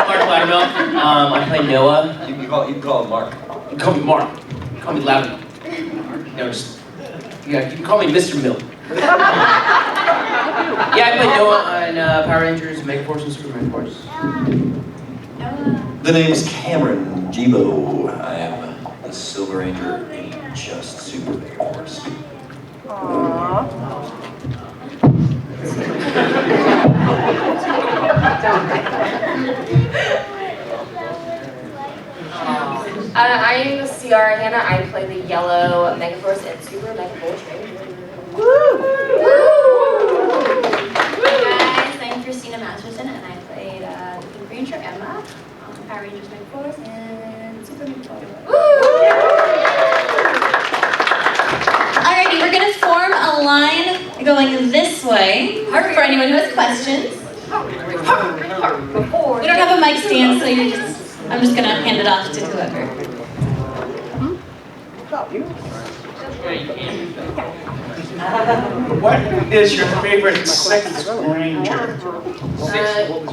Loudermilk. I play Noah. You can call him Mark. You can call me Mark. You can call me Loudermilk. No, just you can call me Mr. Milk. Yeah, I play Noah on Power Rangers, MegaForce, and Super MegaForce. The name's Cameron Jebo. I am the Silver Ranger in just Super MegaForce. I am Ciara Hanna. I play the yellow MegaForce and Super MegaForce Ranger. Woo! Hey guys, I'm Christina Masterson and I played the Pink Ranger Emma on Power Rangers MegaForce and Super MegaForce. Alrighty, we're gonna form a line going this way for anyone who has questions. We don't have a mic stand, so I'm just gonna hand it off to whoever. What is your favorite sixth ranger?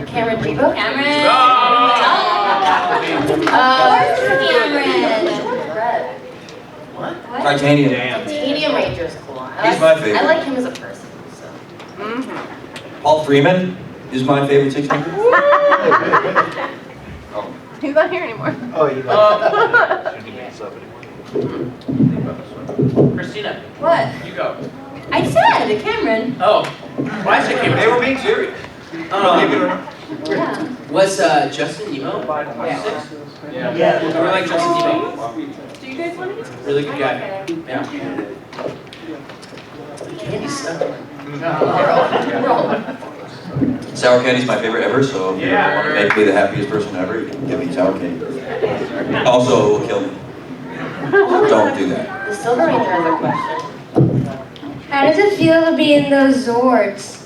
Cameron Jebo. Cameron! Cameron! What? Titanium. Titanium Ranger is cool. He's my favorite. I like him as a person. So. Paul Freeman is my favorite Six Ranger. He's not here anymore. Oh, you Christina, What? you go. I said Cameron. Oh, why is it Cameron? They were being serious. Yeah. Was Justin Emo? Six? Yeah. I really like Justin Emo. Do you guys want to? Really good guy. Yeah. Candy stuff. Sour candy's my favorite ever, so if you want to make me the happiest person ever, you can give me sour candy. Also, it will kill me. Don't do that. The Silver Ranger has a question. How does it feel to be in those Zords?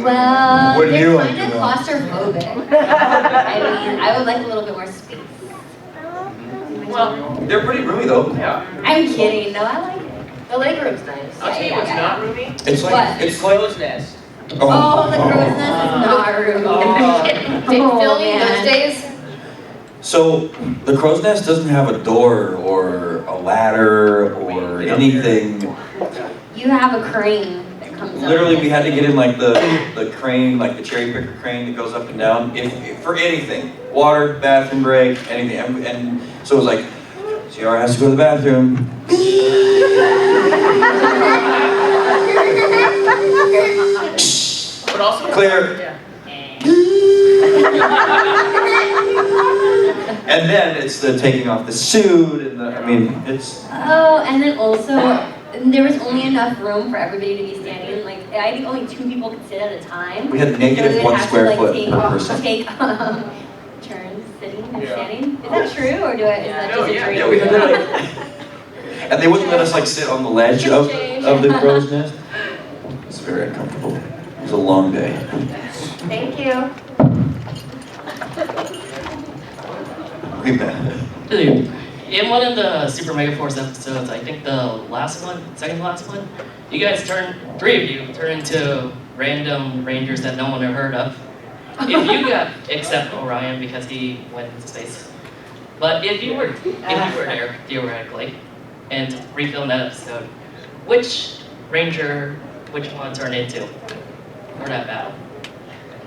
Well, What do you they're like kind to of know? claustrophobic. I mean, I would like a little bit more space. Well, They're pretty roomy though. yeah. I'm kidding. No, I like it. The leg room's nice. I'll tell you what's not roomy. It's like What? it's like Crow's nest. Oh, the crow's nest is not roomy. Did Oh, filming man. those days? So the crow's nest doesn't have a door or a ladder or anything. You have a crane that comes up. Literally, we had to get in like the crane, like the cherry picker crane that goes up and down, if for anything, water, bathroom break, anything. And so it was like, Ciara has to go to the bathroom. But also Clear. Yeah. And then it's the taking off the suit, and I mean, it's. Oh, and then also, there was only enough room for everybody to be standing. Like, I think only 2 people could sit at a time. We had So negative we would 1 have to, square like, foot take, per person. Take turns sitting and standing. Is that true, or is that No, just a yeah. dream? Yeah, we had to like. And they wouldn't let us like sit on the ledge of the crow's nest. It's very uncomfortable. It was a long day. Thank you. We met. In one of the Super MegaForce episodes, I think the last one, second to last one, you guys three of you turn into random rangers that no one ever heard of. If you got, except Orion because he went into space. But if you were there theoretically, and refilm that episode, which ranger would you want to turn into for that battle?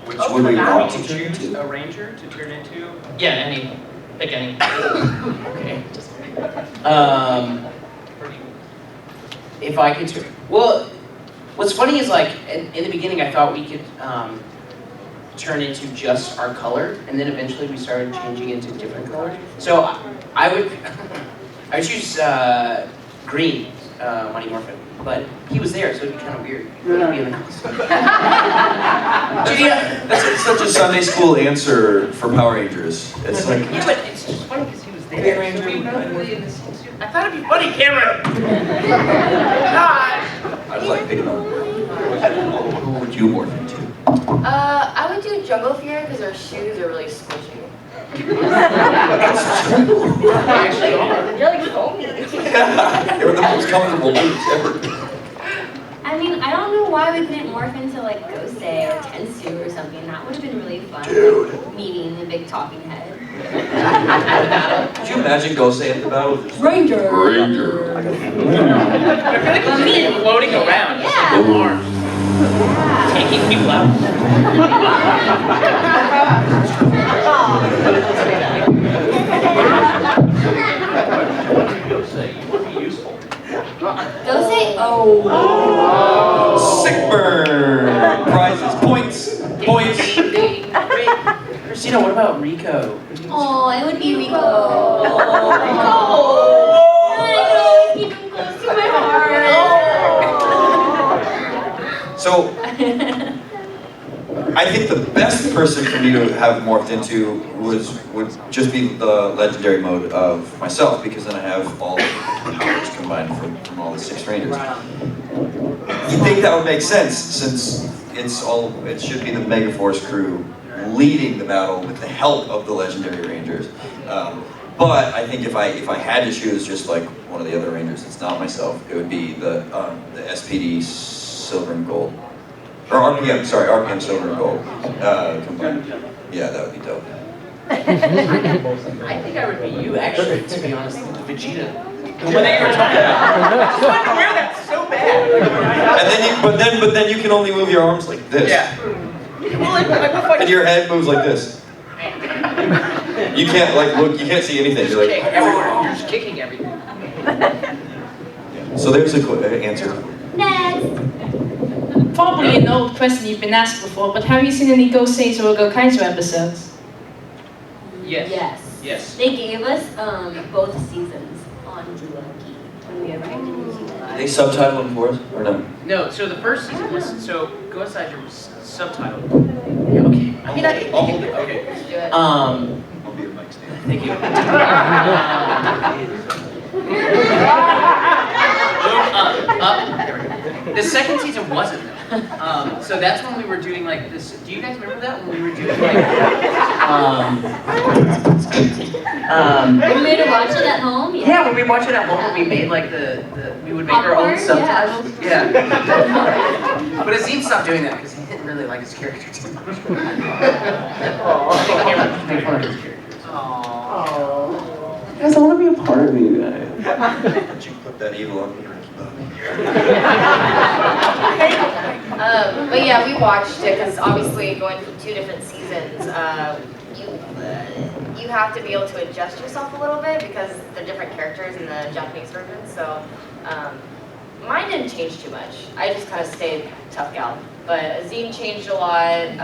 Which would we want to Choose turn into? a ranger to turn into. Yeah, pick any. Okay. If I could turn. Well, what's funny is like in the beginning I thought we could turn into just our color, and then eventually we started changing into different colors. So I would choose green, Mighty Morphin, but he was there, so it'd be kind of weird. Be in the costume. That's such a Sunday school answer for Power Rangers. It's like. Yeah, but it's just funny because he was there. So we both were in the same suit. I thought it'd be funny, Cameron. God. I was like picking on. Who would you morph into? I would do Jungle Fear because their shoes are really squishy. Actually, They're like foamy. They were the most comfortable boots ever. I mean, I don't know why we couldn't morph into like Ghost Day or Tensu or something. That would have been really fun. fun. Dude. Like, meeting the big talking head. Could you imagine Ghost at the battle? Ranger. Ranger. I feel like it's just floating around. Yeah. Just no arms. Yeah. Taking people out. Go say oh. Sick burn. Prizes. Points. Points. Christina, what about Rico? Oh, it would be Rico. Oh. I could always keep him close to my heart. So, I think the best person for me to have morphed into would just be the legendary mode of myself, because then I have all the powers combined from all the 6 Rangers. You think that would make sense, since it should be the MegaForce crew leading the battle with the help of the legendary Rangers. But I think if I had to choose just like one of the other Rangers, it's not myself, it would be the SPD Silver and Gold. Or RPM, sorry, RPM Silver and Gold combined. Yeah, that would be dope. I think I would be you, actually, to be honest, Vegeta. When they were talking about, I just wanted to wear that so bad. And then you can only move your arms like this. Yeah. Well, like, what if And your head moves like this. You can't look, you can't see anything. You're kick like, everywhere. You're just kicking everything. so there's a answer. Next. Probably an old question you've been asked before, but have you seen any Go Saints or Go Kaizo episodes? Yes. Yes. Yes. They gave us both seasons on Lucky when we arrived in New Zealand. They subtitle them for us, or no? No, so the first season was, so Go Inside Your was subtitled. Yeah, okay. I mean, I think okay. Do it. I'll be a mic stand. Thank you. There we go. The second season wasn't though. So that's when we were doing like this. Do you guys remember that when we were doing like? We made her watch it at home. Yeah, when we watched it at home, we made like we would make our own Popcorn, subtitles. Yeah. But Azim stopped doing that because he didn't really like his character too much. I think Cameron made fun of his characters. Aww. Guys, I want to be a part of you guys. Did you put that evil on me? But yeah, we watched it because obviously going from 2 different seasons, you have to be able to adjust yourself a little bit because they're different characters in the Japanese version. So mine didn't change too much. I just kind of stayed tough gal. But Azim changed a lot.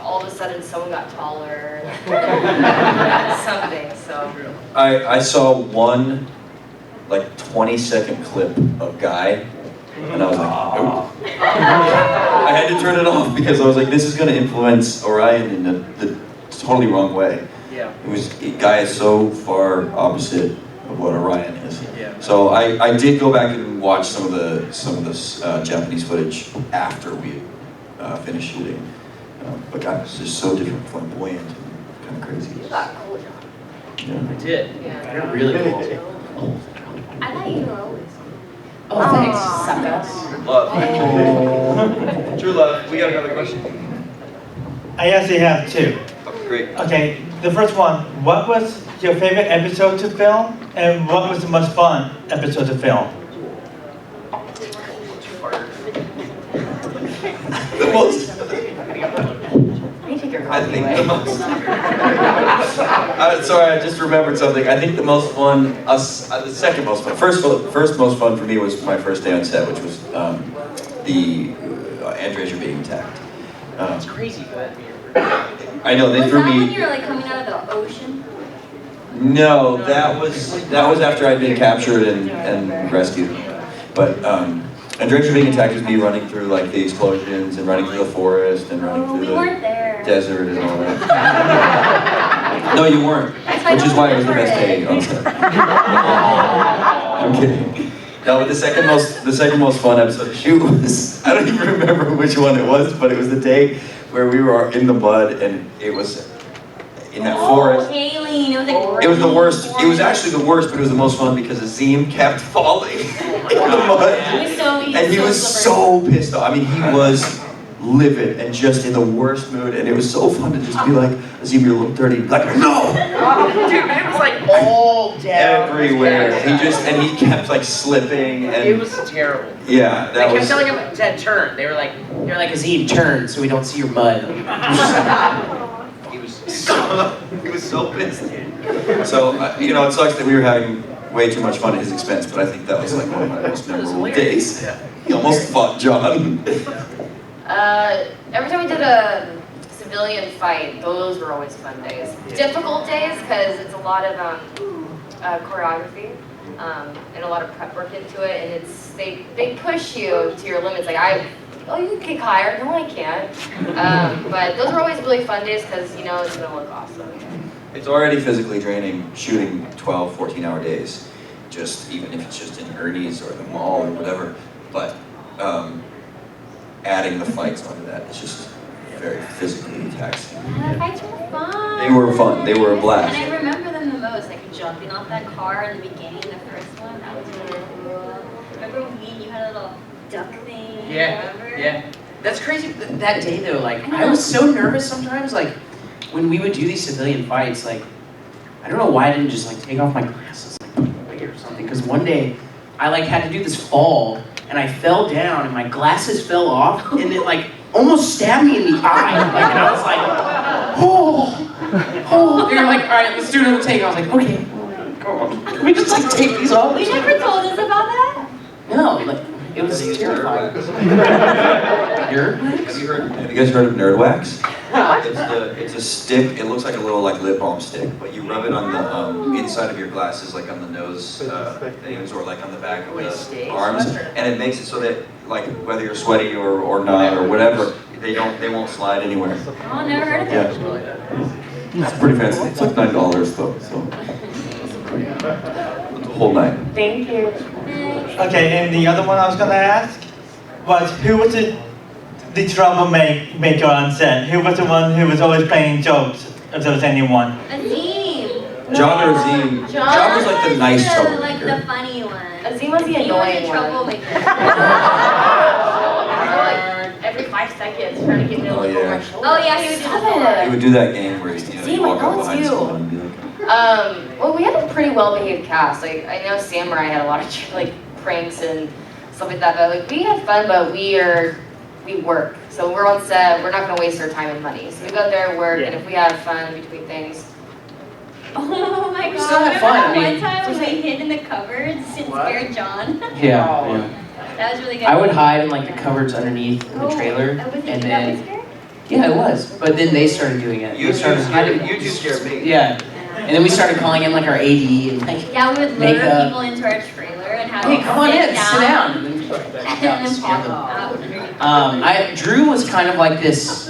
All of a sudden, someone got taller. Something. So. I saw one like 20-second clip of Guy, and I was like, nope. I had to turn it off because I was like, this is going to influence Orion in the totally wrong way. Yeah. Guy is so far opposite of what Orion is. Yeah. So I did go back and watch some of the Japanese footage after we finished shooting. But Guy was just so different, flamboyant, and kind of crazy. You got cool job. Yeah. I did. Yeah. You're really cool. I thought you were always. Oh, thanks. Suckers. Love. True love. We got another question. I actually have 2. Okay, great. Okay, the first one, what was your favorite episode to film, and what was the most fun episode to film? The most. Take your I coffee think away. the most. Sorry, I just remembered something. I think the most fun, the second most fun. First most fun for me was my first day on set, which was the Andres are being attacked. It's crazy for that. I know they Was threw that when me. you were like coming out of the ocean? No, that was after I'd been captured and rescued. But Andres are being attacked was me running through like the explosions and running through the forest and running Oh, through we the weren't there. desert and all that. No, you weren't. Which is why it was the best day on set. I'm kidding. No, but the second most fun episode of shoot was, I don't even remember which one it was, but it was the day where we were in the mud and it was in that forest. Kayleen, it was like It was the worst. It was actually the worst, but it was the most fun because Azim kept falling in the mud. It was so And he was so pissed off. I mean, he was livid and just in the worst mood, and it was so fun to just be like, Azim, you're a little dirty, like, no! Dude, it was like all down. Everywhere. He kept like slipping and It was terrible. yeah, They that kept was telling him to turn. They were like, Azim, turn so we don't see your mud. He was so pissed, dude. so you know, it sucks that we were having way too much fun at his expense, but I think that was like one of my most memorable days. He almost fought John. Every time we did a civilian fight, those were always fun days. Difficult days because it's a lot of choreography and a lot of prep work into it, and they push you to your limits. Like you can kick higher. No, I can't. But those were always really fun days because you know it's gonna look awesome. It's already physically draining shooting 12, 14-hour days, just even if it's just in Ernie's or the mall or whatever. But adding the fights onto that is just very physically taxing. The fights were fun. They were fun. They were a blast. And I remember them the most, like jumping off that car in the beginning, the first one. That was really cool. Remember when you had a little duck thing? Yeah, remember? yeah. That's crazy. That day though, like I was so nervous sometimes. Like when we would do these civilian fights, like I don't know why I didn't just like take off my glasses like put them away or something. Because one day I like had to do this fall and I fell down and my glasses fell off and it like almost stabbed me in the eye. Like, and I was like, oh. They were like, all right, let's do another take. I was like, okay, go on. Can we just like take these off? You never told us about that? No, like it was terrifying. Have you guys heard of Nerd Wax? It's a stick. It looks like a little like lip balm stick, but you rub it on the inside of your glasses, like on the nose things, or like on the back of the arms, and it makes it so that like whether you're sweaty or not or whatever, they won't slide anywhere. Oh, never heard of it. Yeah, it's pretty fancy. It's like $9 though, so the whole night. Thank you. Okay, and the other one I was gonna ask was who was the troublemaker on set? Who was the one who was always playing jokes, if there was anyone? Azim. John or Azim? John was like the nice Like troublemaker. the funny one. Azim was the He was annoying the one. troublemaker. Like every 5 seconds, trying to get me to Oh, look over yeah. my shoulder. Oh yeah, he would do Stop that. He would do that game where you Azim, walk I know up it's behind you. someone and be like, Well, we had a pretty well-behaved cast. Like I know Samurai had a lot of like pranks and stuff like that, but like we had fun. But we work, so we're on set. We're not gonna waste our time and money. So we go there, work, and if we have fun between things. Oh my god. still had Remember fun, that I mean- one time when we hid in the cupboards and scared John? Yeah. That was really good. I would hide in like the cupboards underneath in the trailer, Was it and you that was then scared? yeah, it was. But then they started doing it. You They started hiding. two scared me. Yeah, and then we started calling in like our AD and like, Yeah, we would lure Makeup. people into our trailer and have hey, them come on sit in, down. sit down. And then And then scare pop them. out. Drew was kind of like this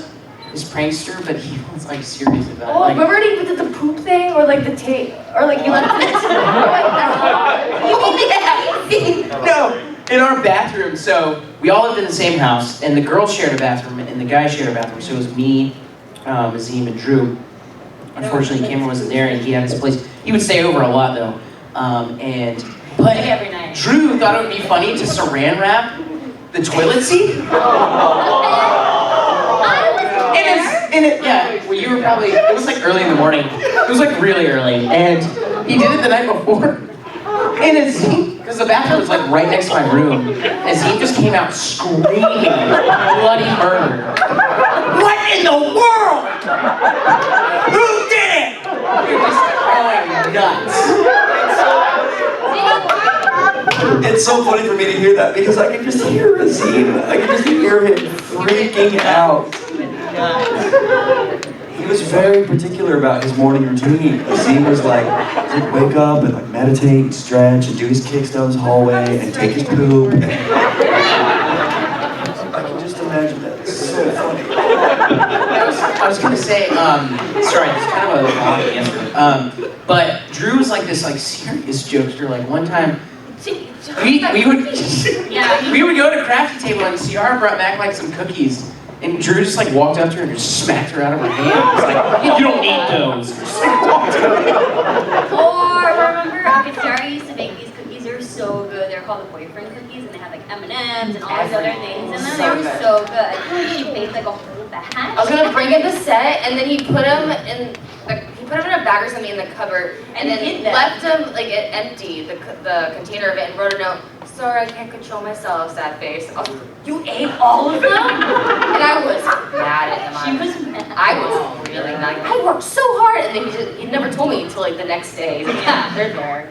prankster, but he was like serious about it. Oh, Like, remember when he did the poop thing, or like the tape, or like you left it? No, in our bathroom. So we all lived in the same house, and the girls shared a bathroom, and the guys shared a bathroom. So it was me, Azim, and Drew. Unfortunately, Cameron wasn't there, and he had his place. He would stay over a lot though, but Like every night. Drew thought it would be funny to saran wrap the toilet seat. Yeah, well, you were probably, it was like early in the morning. It was like really early. And he did it the night before. And Azim, because the bathroom was like right next to my room, Azim just came out screaming bloody murder. What in the world? Who did it? We were just going nuts. It's so funny for me to hear that because I can just hear Azim. I can just hear him freaking out. He was very particular about his morning routine. Azim was like, he'd wake up and like meditate and stretch and do his kicks down his hallway and take his poop. And I can just imagine that. It's so funny. I was gonna say, sorry, it's kind of a long answer. But Drew was like this like serious jokester. Like one time, we would go to crafty table and Ciara brought back like some cookies. And Drew just like walked up to her and just smacked her out of her hand. He was like, you don't eat those. Just like walked away. Or remember, Ciara used to make these cookies. They're so good. They're called the boyfriend cookies, and they had like M&Ms and all these other things in them. So They were good. so good. She baked like a whole batch. I was gonna bring in the set, and then he put them in a bag or something in the cupboard, and And then hid them. left them like empty, the container of it, and wrote a note. Sorry, I can't control myself. Sad face. I was like, you ate all of them? And I was mad at him. She was mad. I was really mad. I worked so hard, and then he never told me until like the next day. He's like, yeah, they're there.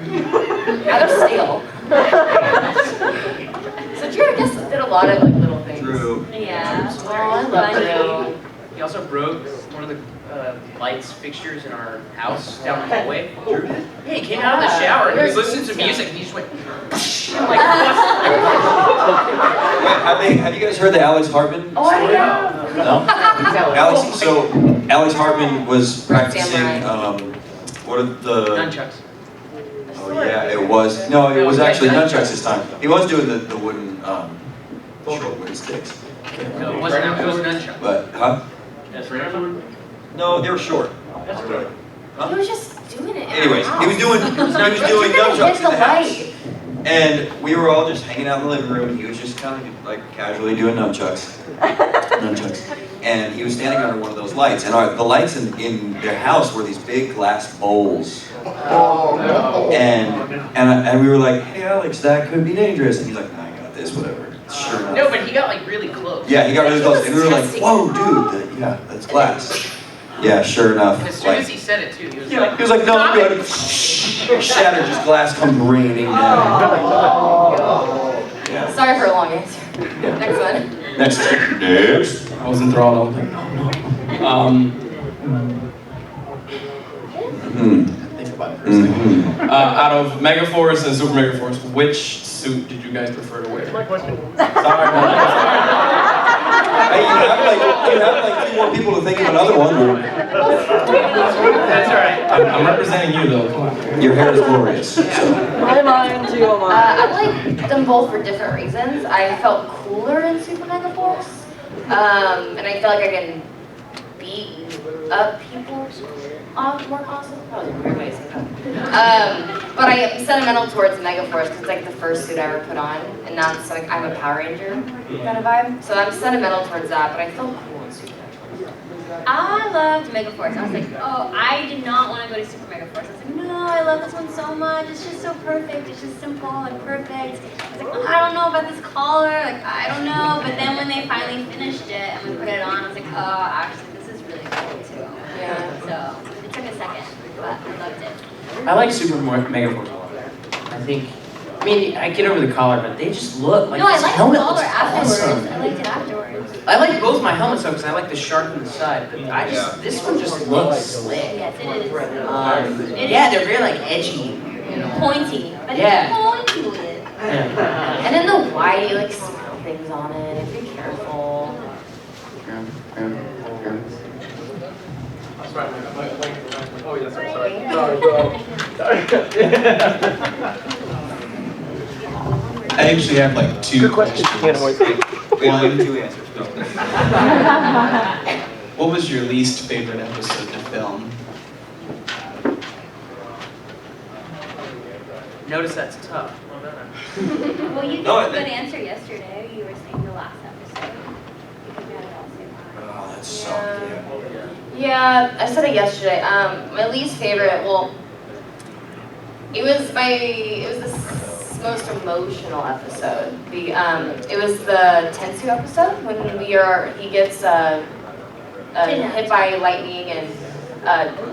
Now they're stale. So Drew, I guess, did a lot of like little things. Drew. Yeah. Oh, I love Drew. He also broke one of the lights fixtures in our house down the hallway. Drew did? Yeah, he came out of the shower and he was listening to music and he just went, I'm like, Have you guys heard the Alex Hartman Oh, story? yeah. No? Alex Hartman was practicing, what are the... nunchucks. Oh yeah, it was, no, it was actually nunchucks this time. He was doing the wooden, short wooden sticks. No, it wasn't nunchucks. But, huh? That's right. No, they were short. That's He was just doing it. Anyways, he was doing nunchucks in the house. And we were all just hanging out in the living room, and he was just kind of like casually doing nunchucks. And he was standing under one of those lights, and the lights in their house were these big glass bowls. Oh, no. And we were like, hey Alex, that could be dangerous. And he's like, no, I got this, whatever. Sure enough. No, but he got like really close. Yeah, he got really close, and we were like, whoa, dude, yeah, that's glass. Yeah, sure enough. As soon as he said it too, he was like, no, I'm good. Shattered, just glass come raining down. Yeah. Sorry for a long answer. Yeah. Next one. Next. I was enthralled. I was like, no. Think about it for a second. Out of MegaForce and Super MegaForce, which suit did you guys prefer to wear? my question. Sorry. Hey, you have like two more people to think of another one. That's alright. I'm representing you though. Come on. Your hair is glorious. So. My mind too, I like them both for different reasons. I felt cooler in Super MegaForce, and I feel like I can beat up people more constantly. That was a weird way to say that. But I am sentimental towards MegaForce because it's like the first suit I ever put on, and that's like I'm a Power Ranger kind of vibe. So I'm sentimental towards that, but I feel cool in Super MegaForce. I loved MegaForce. I was like, oh, I did not want to go to Super MegaForce. I was like, no, I love this one so much. It's just so perfect. It's just simple and perfect. I was like, oh, I don't know about this collar. Like, I don't know. But then when they finally finished it and we put it on, I was like, oh, actually, this is really cool too. Yeah. So it took a second, but I loved it. I like Super MegaForce a lot. I think, I mean, I get over the collar, but they just look like No, I this liked the helmet collar looks afterwards. awesome. I liked it afterwards. I like both my helmets though, because I like the sharp in the side, but I just, this one just looks slick. Yes, it is. Yeah, they're very like edgy. You know? Pointy. But Yeah. it's pointy. Yeah. And then the white, you like smell things on it. Be careful. Oh, yes, I'm sorry. I actually have like two questions. We have two answers. What was your least favorite episode to film? Notice that's tough. Well, you gave No, a good answer yesterday. You were saying the last episode. Because we had it all saved. Oh, that sucked, yeah. Yeah, I said it yesterday. My least favorite, well, it was the most emotional episode. It was the Tensu episode when he gets hit by lightning and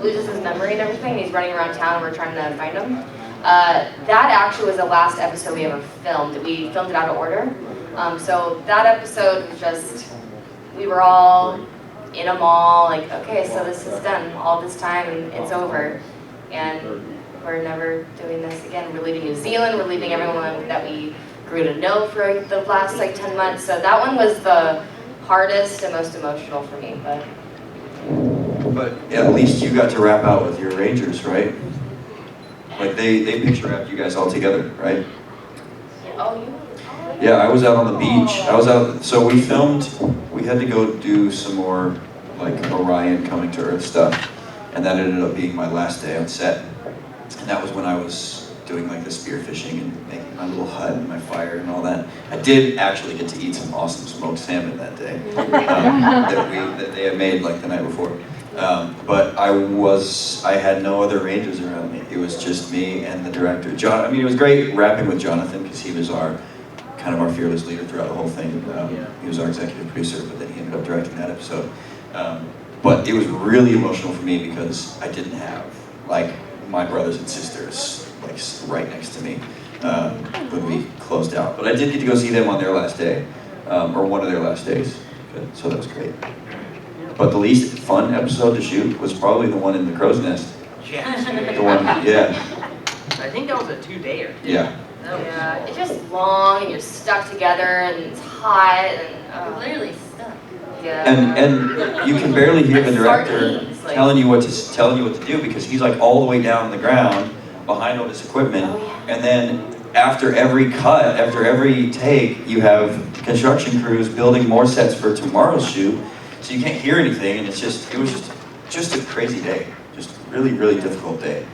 loses his memory and everything. He's running around town and we're trying to find him. That actually was the last episode we ever filmed. We filmed it out of order. So that episode was just, we were all in a mall, like, okay, so this is done, all this time, and it's over. And we're never doing this again. We're leaving New Zealand, we're leaving everyone that we grew to know for the last, 10 months. So that one was the hardest and most emotional for me, but. But at least you got to rap out with your Rangers, right? Like they picture wrapped you guys all together, right? Oh, you? Yeah, I was out on the beach. So we filmed, we had to go do some more like Orion coming to Earth stuff. And that ended up being my last day on set. And that was when I was doing like the spear fishing and making my little hut and my fire and all that. I did actually get to eat some awesome smoked salmon that day that they had made like the night before. But I had no other rangers around me. It was just me and the director. John, I mean, it was great rapping with Jonathan because he was our fearless leader throughout the whole thing. He was our executive producer, but then he ended up directing that episode. But it was really emotional for me because I didn't have like my brothers and sisters like right next to me when we closed out. But I did get to go see them on their last day, or one of their last days. So that was great. But the least fun episode to shoot was probably the one in the crow's nest. The one, yeah. I think that was a 2-dayer. Yeah. Yeah, it's just long and you're stuck together and it's hot and Literally stuck. yeah. And you can barely hear the director Sardines, like- telling you what to do because he's like all the way down on the ground behind all this equipment. And then after every cut, after every take, you have construction crews building more sets for tomorrow's shoot. So you can't hear anything, and it was just a crazy day. Just really, really difficult day.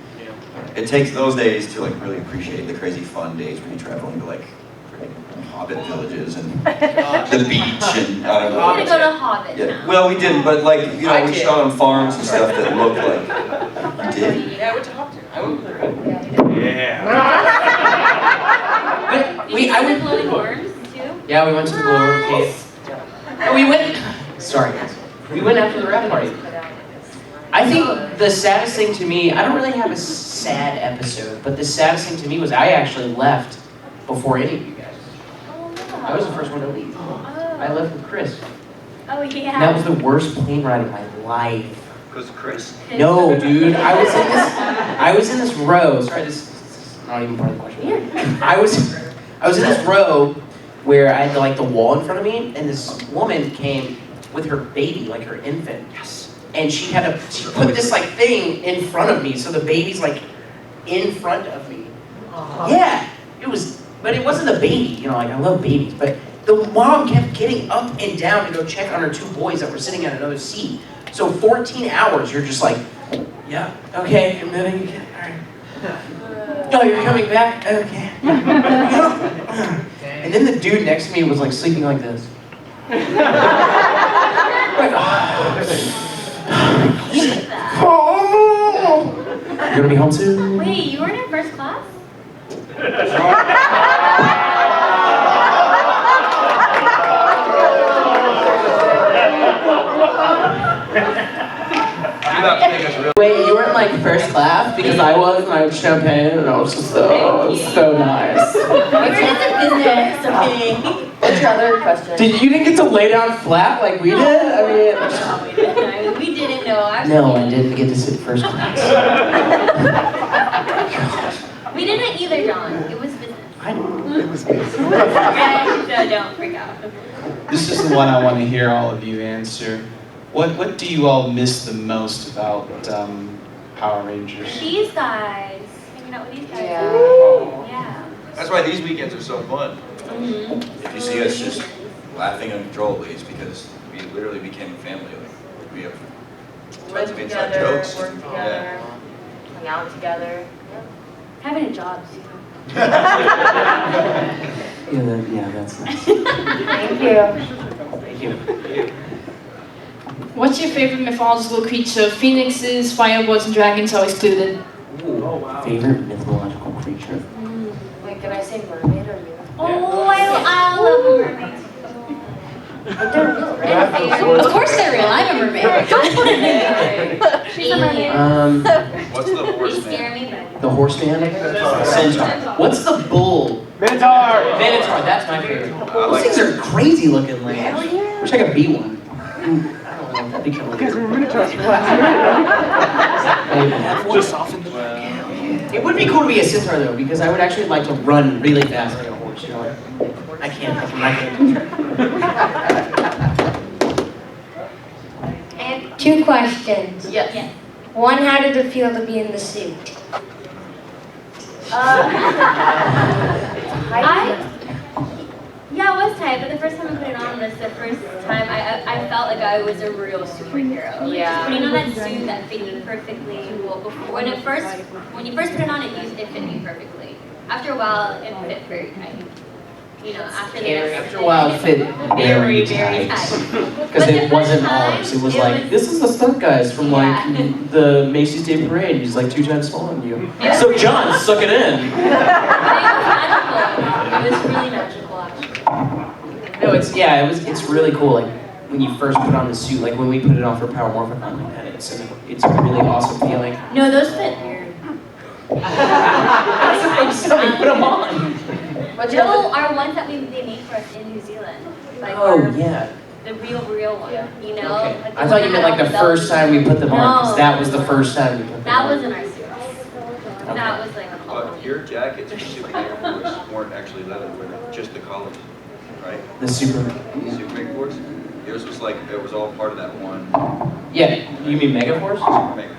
It takes those days to like really appreciate the crazy fun days when you travel into like Hobbit villages and the beach and I don't know. We didn't go to Hobbit. Yeah. Well, we didn't, but like we shot on farms and stuff that looked like. You did? Yeah, I went to Hopton. I went with the road. But I went Glowing Worms too. Yeah, we went to the Glow Cave. And we went. Sorry, guys. We went after the rap party. I think the saddest thing to me, I don't really have a sad episode, but the saddest thing to me was I actually left before any of you guys. I was the first one to leave. I left with Chris. Oh yeah. And that was the worst plane ride of my life. Because Chris. No, dude. I was in this row. Sorry, this is not even part of the question. I was in this row where I had like the wall in front of me, and this woman came with her baby, like her infant. And she put this like thing in front of me, so the baby's like in front of me. Yeah, but it wasn't the baby, you know, like I love babies, but the mom kept getting up and down to go check on her 2 boys that were sitting at another seat. So 14 hours, you're just like, yeah, okay, I'm moving again, all right. Oh, you're coming back? Okay. And then the dude next to me was like sleeping like this. You're gonna be home soon? Wait, you weren't in first class? Wait, you weren't like first class? Because I was, and I had champagne, and I was just so nice. We're in the business, okay? What's your other question? You didn't get to lay down flat like we did? I mean... No, we didn't. We didn't know. No, I didn't get to sit first class. We didn't either, John. It was business. I know. It was business. So don't freak out. This is the one I want to hear all of you answer. What do you all miss the most about Power Rangers? These guys. Hanging out with these guys. Yeah. That's why these weekends are so fun. Mm-hmm. If you see us just laughing uncontrollably, it's because we literally became a family. Like, we have tons of inside jokes. Work together, hang out together. Having a job too. Yeah, that's nice. Thank you. Thank you. What's your favorite mythological creature? Phoenixes, fireballs, and dragons are excluded. Favorite mythological creature? Wait, can I say mermaid or unicorn? Oh, I love a mermaid. But they're real, right? Of course they're real. I'm a mermaid. She's a mermaid. What's the You horseman? scare me. The horseman? Centaur. What's the bull? Minotaur! Minotaur, that's my favorite. Those things are crazy looking, like. Wish I could be one. I don't know, that'd be kind of weird. Minotaurs. Just soften the It would be cool to be a centaur though, because I would actually like to run really fast like a horse, you know, like, I can't. And 2 questions. Yes. One, how did it feel to be in the suit? Yeah, it was tight, but the first time I put it on was the first time I felt like I was a real superhero. Like, Yeah. just putting on that suit that fit me perfectly. Well, before, when you first put it on, it fit me perfectly. After a while, it fit very tight. You know, After a while, it fit very tight. Because it wasn't ours. It was like, this is the stunt guys from like the Macy's Day Parade. He's like 2 times smaller than you. So John, suck it in. It was really magical, actually. No, it's really cool. Like when you first put on the suit, like when we put it on for Power Morphin, and it's a really awesome feeling. No, those fit weird. That's how we put them on. No, our ones that they made for us in New Zealand. Like Yeah. the real one. You know? Okay. Like the I one thought you that meant like had the all first time we put them on, because that was the first time we put them That on. was in our suits. That was like But your jackets for Super MegaForce weren't actually leather, were just the collars, right? The Super. Super MegaForce? Yours was like, it was all part of that one. Yeah, you mean MegaForce? Super MegaForce.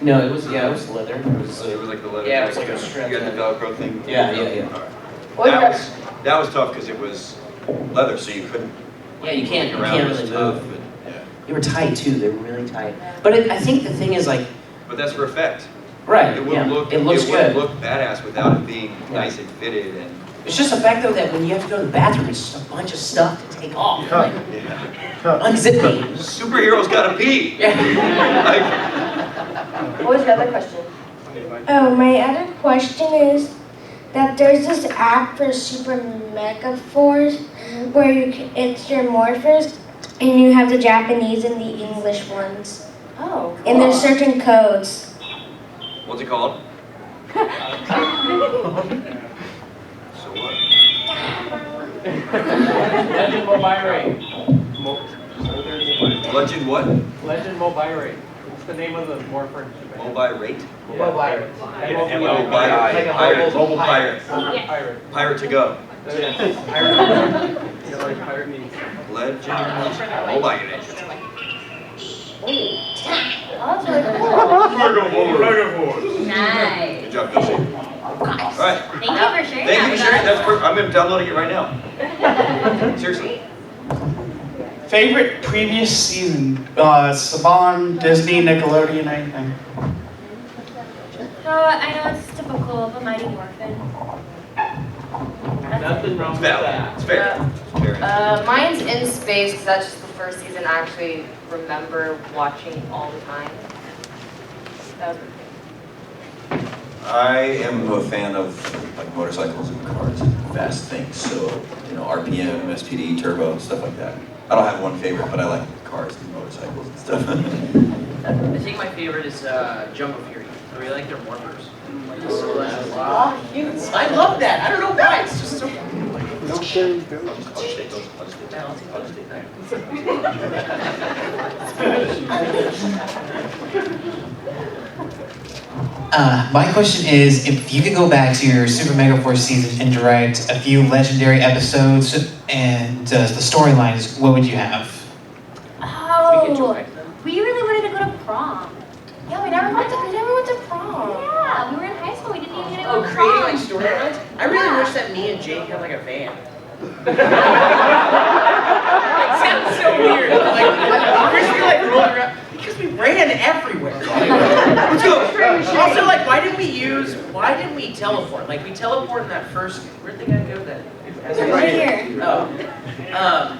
No, it was leather. It was like the leather. Yeah, it was like jacket. a strap. You got the Velcro thing? Yeah. Alright. That was tough because it was leather, so you couldn't. Yeah, you can't around it was really tough, move. but, yeah. They were tight too. They were really tight. But I think the thing is like. But that's for effect. Right. It wouldn't look. It looks wouldn't good. look badass without it being nice and fitted and. It's just the fact though that when you have to go to the bathroom, it's just a bunch of stuff to take off. Like, unzip me. Superheroes gotta pee. What was the other question? Oh, my other question is that there's this app for Super MegaForce where it's your morphers and you have the Japanese and the English ones. Oh. And there's certain codes. What's it called? So what? Legend Mobile. Legend what? Legend Mobile. It's the name of the morpher. Mobile rate? Mobile. Pirate. Mobile pirate. Pirate. Pirate to go. Pirate means. Legend mobile unit. Oh, that's really cool. Nice. Good job, Gussie. Alright. Thank you for sharing Thank you for sharing. that. That's perfect. I'm downloading it right now. Seriously. Favorite previous season? Saban, Disney, Nickelodeon, anything? I know it's typical, but Mighty Morphin. Nothing wrong It's with valid. that. It's fair. It's fair. Mine's In Space, because that's just the first season I actually remember watching all the time. That was I am a fan of like motorcycles and cars and fast things, so RPM, SPD, turbo, stuff like that. I don't have one favorite, but I like cars and motorcycles and stuff. I think my favorite is Jungle Fury. I really like their morphers. Like the silhouette. I love that. I don't know why. It's just so. I'll just take those. I'll just take My question is, if you could go back to your Super MegaForce season and direct a few legendary episodes and the storylines, what would you have? Oh, we really wanted to go to prom. Yeah, we never went to prom. Yeah, we were in high school. We didn't even get to Oh, go to creating prom. like storylines? I really wish that me and Jake had like a van. It sounds so weird. Like, we're just like rolling around because we ran everywhere. Let's go. Also, like, why didn't we teleport? Like, we teleport in that first. Where'd they gotta go then? Right here. Oh.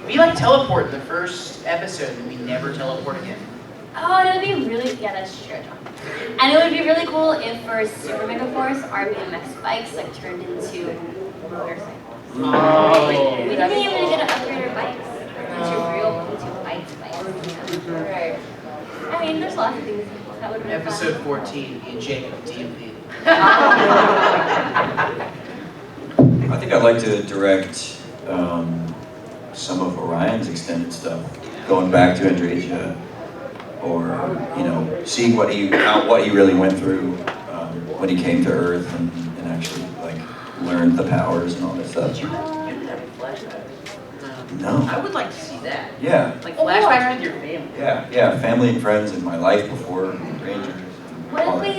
We like teleport the first episode and we never teleport again. Oh, it would be really, yeah, that's true. And it would be really cool if for Super MegaForce, our BMX bikes like turned into motorcycles. Oh. We didn't even get to upgrade our bikes into bikes. Right. I mean, there's lots of things that would be Episode fun. 14, me and Jake of DMV. I think I'd like to direct some of Orion's extended stuff, going back to Andresia, or seeing what he really went through when he came to Earth and actually like learned the powers and all that stuff. Did you have flashbacks? No. I would like to see that. Yeah. Like flashbacks with your family. Yeah, family and friends in my life before Rangers. What if we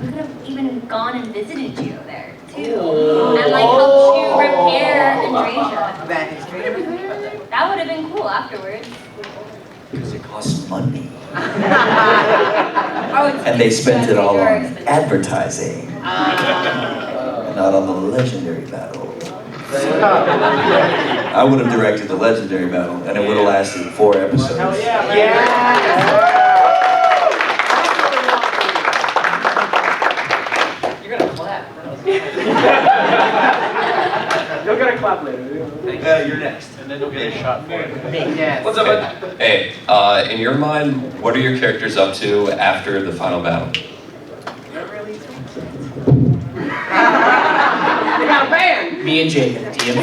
could have even gone and visited you there too? too. And like helped you repair Andresia. That would have been cool afterwards. Because it costs money. Oh, it's And they spent it all very on expensive. advertising. Not on the legendary battle. I would have directed the legendary battle, and it would have lasted 4 episodes. Hell yeah, You're gonna clap. You'll get a clap later. You're next. And then you'll get a shot for it. Yes. What's up, bud? Hey, in your mind, what are your characters up to after the final battle? We got a band. Me and Jake at the DM.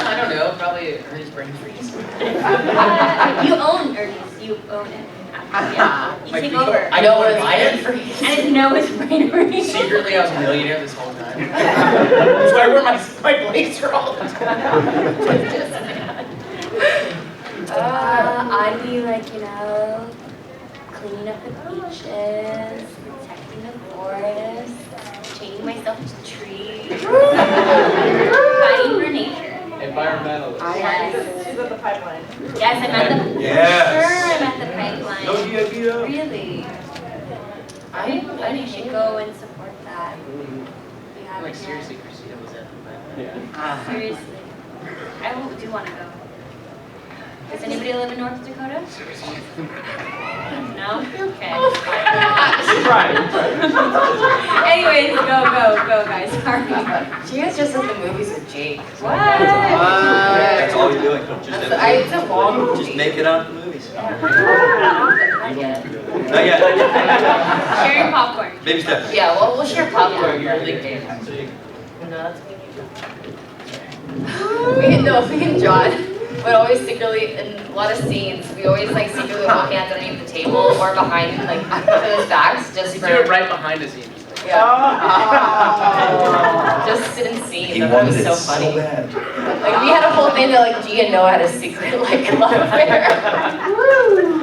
I don't know. Probably Ernest brain freeze. You own Ernest. You own it. Yeah. You take over. I know what brain freeze. I didn't know it was brain freeze. Secretly, I was a millionaire this whole time. That's why I wear my blazer all the time. I'd be like, cleaning up the beaches, protecting the forest, changing myself to trees, fighting for nature. Environmentalist. Yes. She's at the pipeline. Yes, I'm at the. Yes. Sure, I'm at the pipeline. No idea. Really. I should go and support that. We haven't Like yet. seriously, Christina was at the Yeah. Seriously. I do want to go. Does anybody live in North Dakota? No? Okay. Right. Anyways, go, guys. Sorry. She was just at the movies with Jake. What? That's all you're doing. Just It's a long movie. Just make it out to the movies. Not yet. Not yet. Sharing popcorn. Baby steps. Yeah, well, we'll share popcorn. You're LinkedIn. No, that's me and John would always secretly, in a lot of scenes, we always like secretly hold hands underneath the table or behind like each other's backs just You for do it right behind the scenes. yeah. Just sit and see. He That wanted was it so so funny. bad. Like we had a whole thing that like G and Noah had a secret like love affair.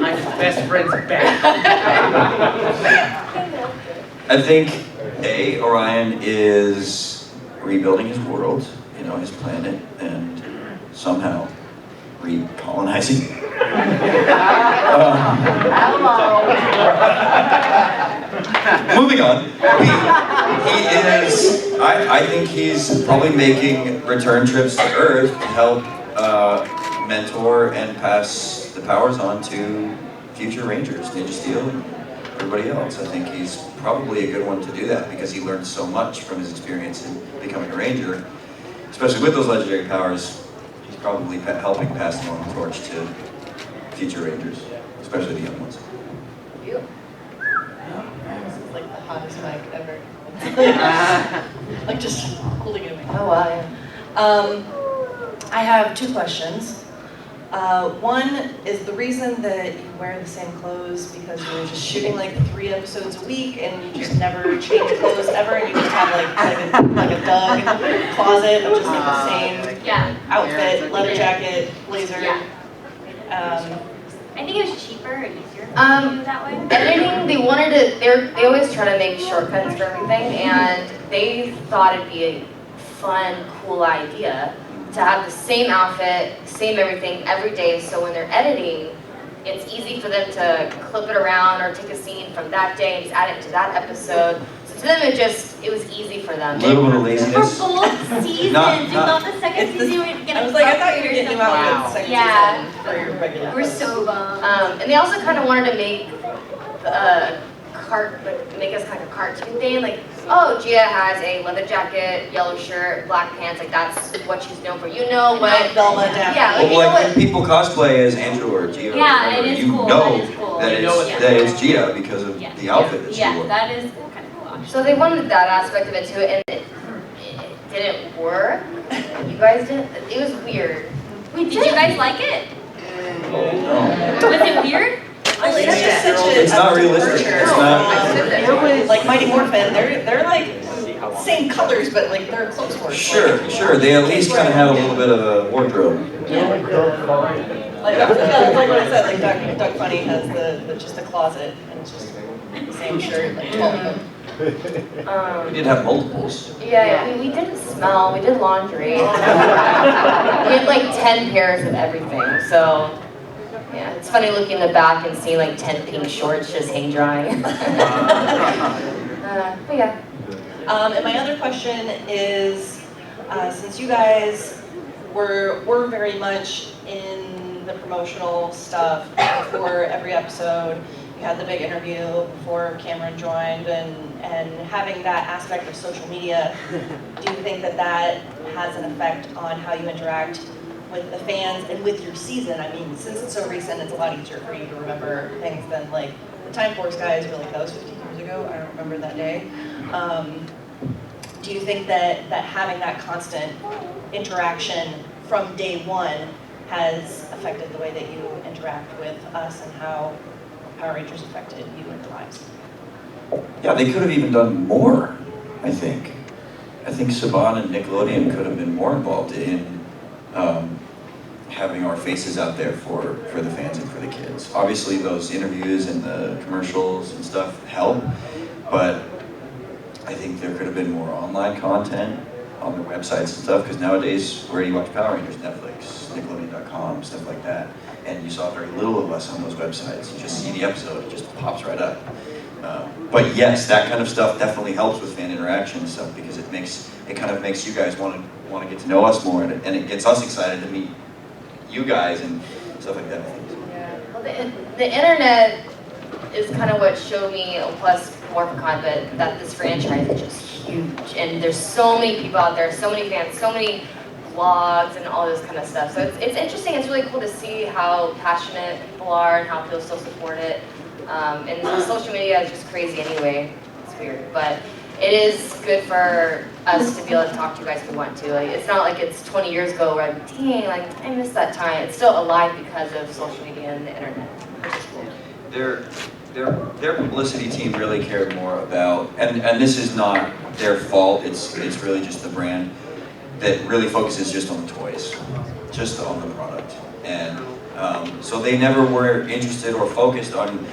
My best friend's back. I think Orion is rebuilding his world, his planet, and somehow recolonizing. Moving on. I think he's probably making return trips to Earth to help mentor and pass the powers on to future Rangers, Ninja Steel, and everybody else. I think he's probably a good one to do that because he learned so much from his experience in becoming a Ranger, especially with those legendary powers. He's probably helping pass along the torch to future Rangers, especially the young ones. You. This is like the hottest mic ever. Like just holding it away. Oh wow. Yeah. I have 2 questions. One is the reason that you wear the same clothes because you're just shooting like 3 episodes a week and you just never change clothes ever and you just have like a Doug closet of just like the same outfit, leather jacket, blazer. Yeah. I think it was cheaper and easier to do that way. Editing, they always try to make shortcuts for everything, and they thought it'd be a fun, cool idea to have the same outfit, same everything every day, so when they're editing, it's easy for them to clip it around or take a scene from that day and just add it to that episode. So to them, it was easy for them. A little bit of laziness. For both seasons, you thought the second season would get I was like, I thought you were getting him out Wow. with the second Yeah. season for your regular. We're so bummed. And they also kind of wanted to make make us kind of a cartoon thing, like, oh, Gia has a leather jacket, yellow shirt, black pants, like that's what she's known for. You know what? Velma Daphne. Yeah, like, you Well, know like what? when people cosplay as Angela or Gia, Yeah, it is you cool. know That is cool. that You know it's it's that it's Gia because of the outfit that she Yeah, wore. that is kind of cool. So they wanted that aspect of it too, and it didn't work. You guys didn't. It was weird. Wait, did you guys like it? Was it weird? It's not realistic. It's not. Like Mighty Morphin, they're like same colors, but like their clothes were. Sure. They at least kind of have a little bit of a wardrobe. Like that's like what I said. Like Doug Funny has the just the closet, and it's just the same shirt, like 12 of them. We did have multiples. Yeah, we didn't smell, we did laundry. We had like 10 pairs of everything, so yeah, it's funny looking in the back and seeing like 10 pink shorts just hang drying. But yeah. And my other question is, since you guys were very much in the promotional stuff before every episode, you had the big interview before Cameron joined, and having that aspect of social media, do you think that that has an effect on how you interact with the fans and with your season? I mean, since it's so recent, it's a lot easier for you to remember things than like the Time Force guys were like, that was 15 years ago, I don't remember that day. Do you think that having that constant interaction from day one has affected the way that you interact with us and how Power Rangers affected you in your lives? Yeah, they could have even done more, I think. I think Saban and Nickelodeon could have been more involved in having our faces out there for the fans and for the kids. Obviously those interviews and the commercials and stuff help, but I think there could have been more online content on the websites and stuff, because nowadays, where do you watch Power Rangers? Netflix, Nickelodeon.com, stuff like that. And you saw very little of us on those websites. You just see the episode, it just pops right up. But yes, that kind of stuff definitely helps with fan interaction and stuff, because it kind of makes you guys want to get to know us more, and it gets us excited to meet you guys and stuff like that. Yeah. Well, the internet is kind of what showed me, plus MorphCon, that this franchise is just huge, and there's so many people out there, so many fans, so many blogs and all this kind of stuff. So it's interesting. It's really cool to see how passionate people are and how people still support it. And social media is just crazy anyway. It's weird, but it is good for us to be able to talk to you guys if we want to. Like, it's not like it's 20 years ago where I'm, dang, like I missed that time. It's still alive because of social media and the internet, which is cool. Their publicity team really cared more about, and this is not their fault, it's really just the brand that really focuses just on the toys, just on the product. And so they never were interested or focused on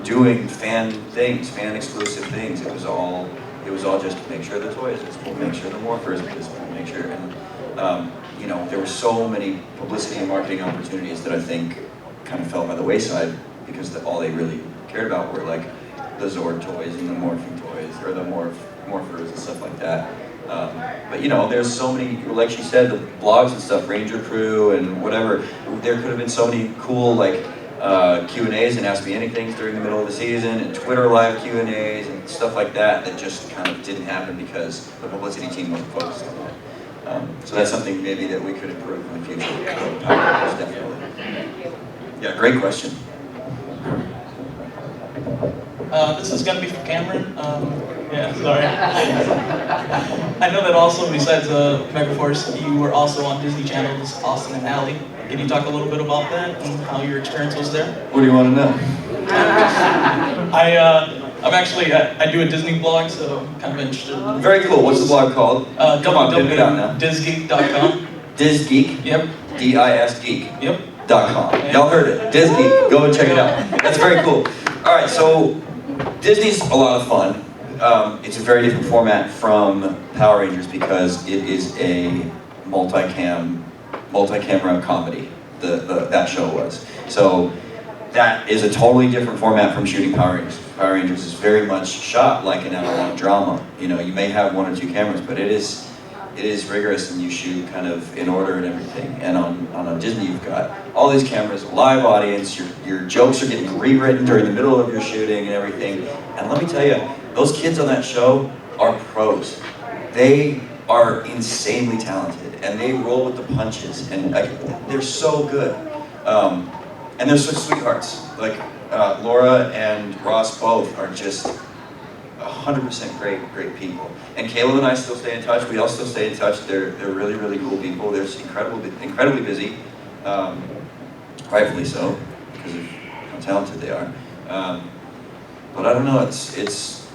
doing fan things, fan exclusive things. It was all just make sure the toy is visible, make sure the morpher is visible, make sure, and you know, there were so many publicity and marketing opportunities that I think kind of fell by the wayside, because all they really cared about were like the Zord toys and the morphing toys, or the morphers and stuff like that. But you know, there's so many, like she said, the blogs and stuff, Ranger Crew and whatever. There could have been so many cool like Q&As and Ask Me Anythings during the middle of the season, and Twitter live Q&As and stuff like that just kind of didn't happen because the publicity team wasn't focused on that. So that's something maybe that we could improve in the future. Definitely. Yeah, great question. This is going to be for Cameron. Yeah, sorry. I know that also, besides MegaForce, you were also on Disney Channel's Austin and Ally. Can you talk a little bit about that and how your experience was there? What do you want to know? I'm actually, I do a Disney blog, so I'm kind of interested. Very cool. What's the blog called? Come on, pin it down now. DizGeek.com. DizGeek? Yep. D-I-S Geek. Yep. .com. Y'all heard it. DizGeek. Go and check it out. That's very cool. All right, so Disney's a lot of fun. It's a very different format from Power Rangers because it is a multi-camera comedy. That show was. So that is a totally different format from shooting Power Rangers. Power Rangers is very much shot like an analog drama. You know, you may have one or two cameras, but it is rigorous, and you shoot kind of in order and everything. And on Disney, you've got all these cameras, live audience, your jokes are getting rewritten during the middle of your shooting and everything. And let me tell you, those kids on that show are pros. They are insanely talented, and they roll with the punches, and they're so good. And they're such sweethearts. Like Laura and Ross both are just 100% great people. And Caleb and I still stay in touch. We all still stay in touch. They're really, really cool people. They're just incredibly busy. Rightfully so, because of how talented they are. But I don't know, it's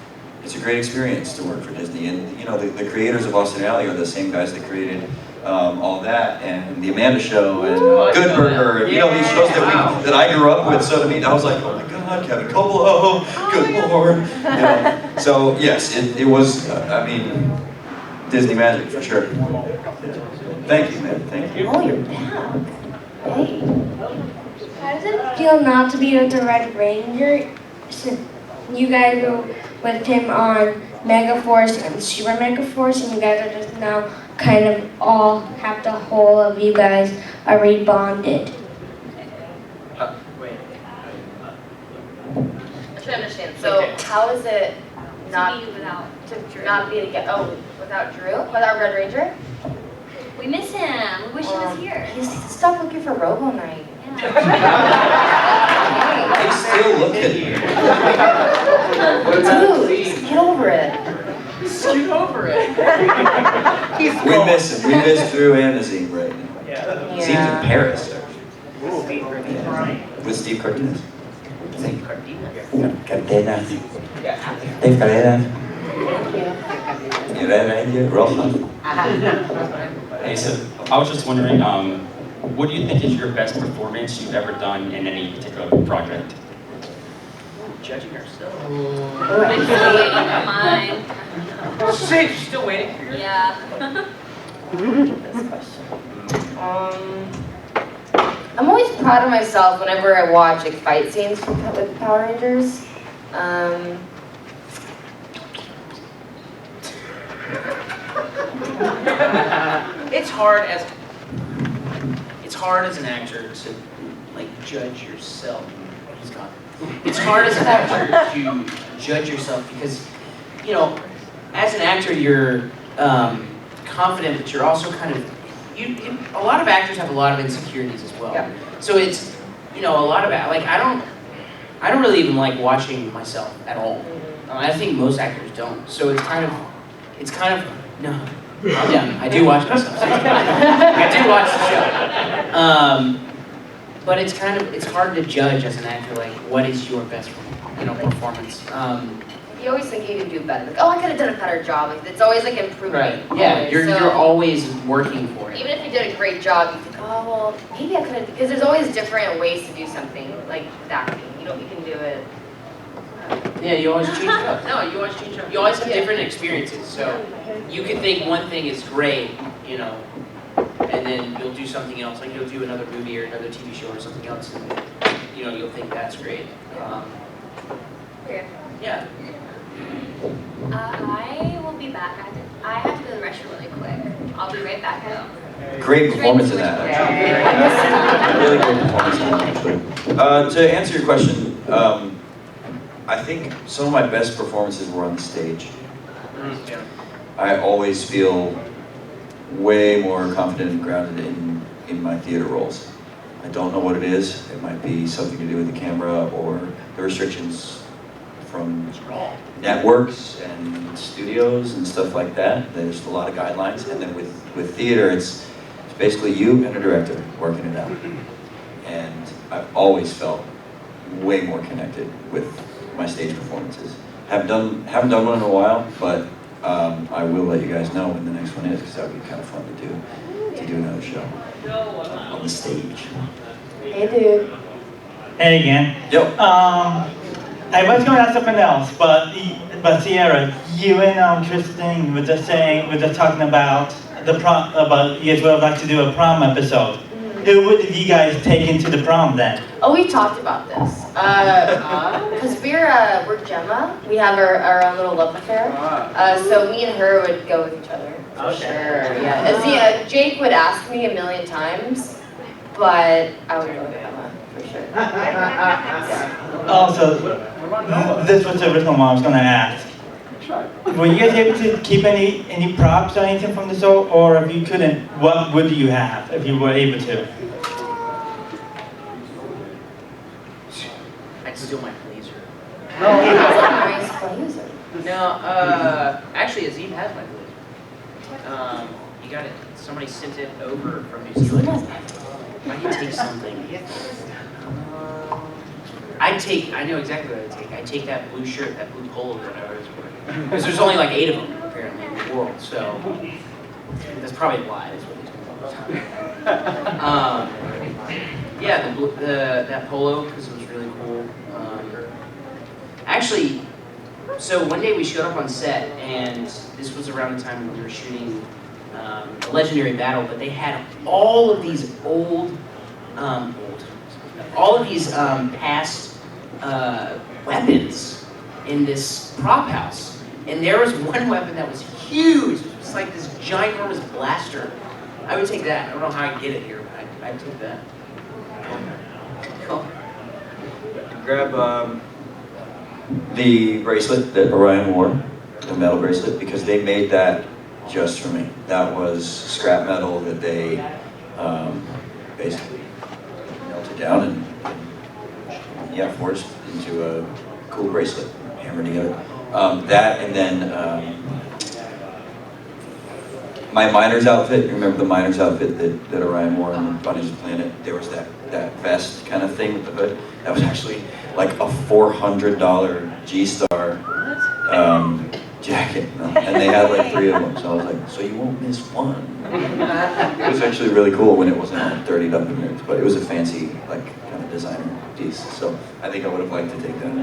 a great experience to work for Disney. And you know, the creators of Austin Alley are the same guys that created all that, and the Amanda Show, and Good Burger, and you know, these shows that I grew up with. So to me, I was like, oh my God, God, Kevin Copeland, good lord. You know? So yes, it was, I mean, Disney magic for sure. Thank you, man, thank you. Oh, you're back. Hey. How does it feel not to be with the Red Ranger? Since you guys were with him on MegaForce and Super MegaForce, and you guys are just now kind of all have the whole of you guys are rebonded. Wait. I'm trying to understand. So Okay. how is it not To be without to not be together? Oh, without Drew? Without Red Ranger? We miss him. We wish he was here. He's stuck looking for Robo Knight. They still look at you. What about Dude, Z? just get over it. Scoot over it. We miss him, we miss Drew and Azim right now. Yeah. Azim's in Paris, Ooh, with Steve Cardenas. Steve Cardenas. Cardenas. Yeah. Steve Cardenas. Red Ranger, Roja. Hey, so I was just wondering, what do you think is your best performance you've ever done in any particular project? Judging ourselves. I'm still waiting for mine. Shit, you're still waiting for yours? Yeah. This question. I'm always proud of myself whenever I watch like fight scenes with Power Rangers. It's hard as an actor to like judge yourself. He's gone. It's hard as an actor to judge yourself because, you know, as an actor you're confident, but you're also kind of a lot of actors have a lot of insecurities as well. Yeah. So it's, you know, a lot of like I don't really even like watching myself at all. I think most actors don't. So it's kind of no. Yeah, I do watch myself. I do watch the show. But it's hard to judge as an actor, like, what is your best, performance? You always think you can do better. Like, oh, I could have done a better job. Like, it's always like improvement. Right. Yeah, always. you're always working for it. Even if you did a great job, you think, oh well, maybe I could have. Because there's always different ways to do something, like with acting. You can do it. Yeah, you always change it up. No, you always change it up. You always have different experiences. So you could think one thing is great, and then you'll do something else. Like you'll do another movie or another TV show or something else, and you'll think that's great. Yeah. I will be back. I have to go to the restroom really quick. I'll be right back though. Great performance in that, actually. Really great performance in that, actually. To answer your question, I think some of my best performances were on the stage. I always feel way more confident and grounded in my theater roles. I don't know what it is. It might be something to do with the camera or the restrictions from networks and studios and stuff like that. There's a lot of guidelines. And then with theater, it's basically you and a director working it out. And I've always felt way more connected with my stage performances. Haven't done one in a while, but I will let you guys know when the next one is, because that would be kind of fun to do another show on the stage. Hey, dude. Hey again. Yo. I was going to ask something else, but Ciara, you and Christine were just talking about about you guys would like to do a prom episode. Who would you guys take into the prom then? Oh, we talked about this. Because we're Gemma. We have our own little love affair. So me and her would go with each other. For sure. Yeah. Jake would ask me a million times, but I would go with Gemma for sure. Yeah. Also, this was the original one I was going to ask. Were you guys able to keep any props or anything from the show, or if you couldn't, what would you have if you were able to? I'd steal my blazer. Nice blazer. No, actually Azim has my blazer. You got it. Somebody sent it over from New Zealand. I can take something. I know exactly what I'd take. I'd take that blue shirt, that blue polo that I was wearing. Because there's only like 8 of them, apparently, in the world, so that's probably why. That's what he's yeah, that polo, because it was really cool. actually, so one day we showed up on set, and this was around the time when we were shooting a legendary battle, but they had all of these past weapons in this prop house. And there was one weapon that was huge. It was like this ginormous blaster. I would take that. I don't know how I get it here, but I'd take that. Cool. Grab the bracelet that Orion wore, the metal bracelet, because they made that just for me. That was scrap metal that they basically melted down and yeah, forged into a cool bracelet, hammered together. That and then my miner's outfit. You remember the miner's outfit that Orion wore on the Bunny's Planet? There was that vest kind of thing with the hood. That was actually like a $400 G-Star jacket. And they had like 3 of them. So I was like, so you won't miss one. It was actually really cool when it wasn't all dirtied up in there. But it was a fancy, like, kind of designer piece. So I think I would have liked to take that.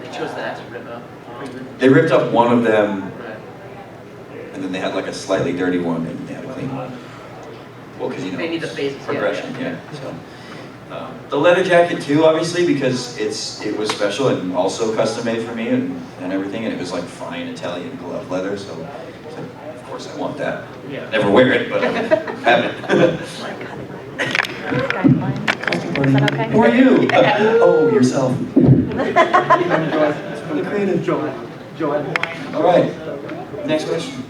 They chose that to rip up. They ripped up one of them, and then they had like a slightly dirty one, and they had a clean one. Well, because you know, they need the phases, progression, yeah. So the leather jacket too, obviously, because it was special and also custom made for me and everything, and it was like fine Italian glove leather. So of course I want that. Yeah. Never wear it, but I have it. Who are you? Oh, yourself. Really creative. Joanne. All right. Next question.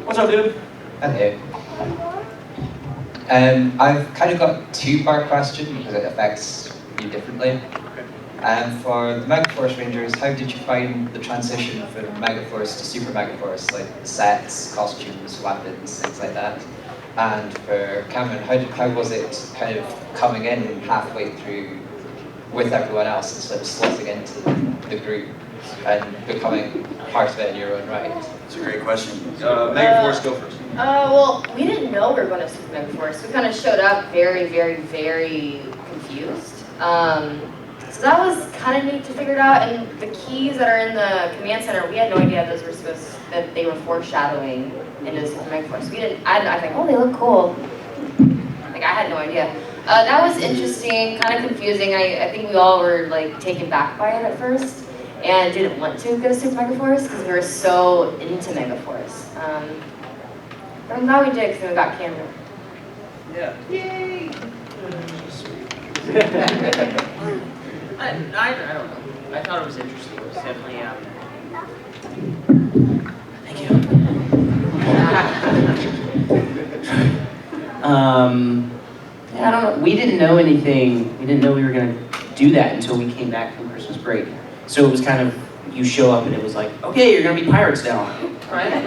What's up, dude? Okay. I've kind of got a 2-part question because it affects you differently. For the MegaForce Rangers, how did you find the transition from MegaForce to Super MegaForce, like sets, costumes, weapons, things like that? And for Cameron, how was it kind of coming in halfway through with everyone else instead of slotting into the group and becoming part of it in your own right? It's a great question. MegaForce, go first. Well, we didn't know we were going to Super MegaForce. We kind of showed up very, very, very confused. So that was kind of neat to figure it out. And the keys that are in the command center, we had no idea those were that they were foreshadowing into Super MegaForce. I think, oh, they look cool. Like, I had no idea. That was interesting, kind of confusing. I think we all were like taken back by it at first and didn't want to go to Super MegaForce because we were so into MegaForce. But I'm glad we did because then we got Cameron. Yeah. Yay! I don't know. I thought it was interesting. It was definitely thank you. Yeah, I don't know. We didn't know anything. We didn't know we were gonna do that until we came back from Christmas break. So it was kind of, you show up and it was like, okay, you're gonna be pirates now, right?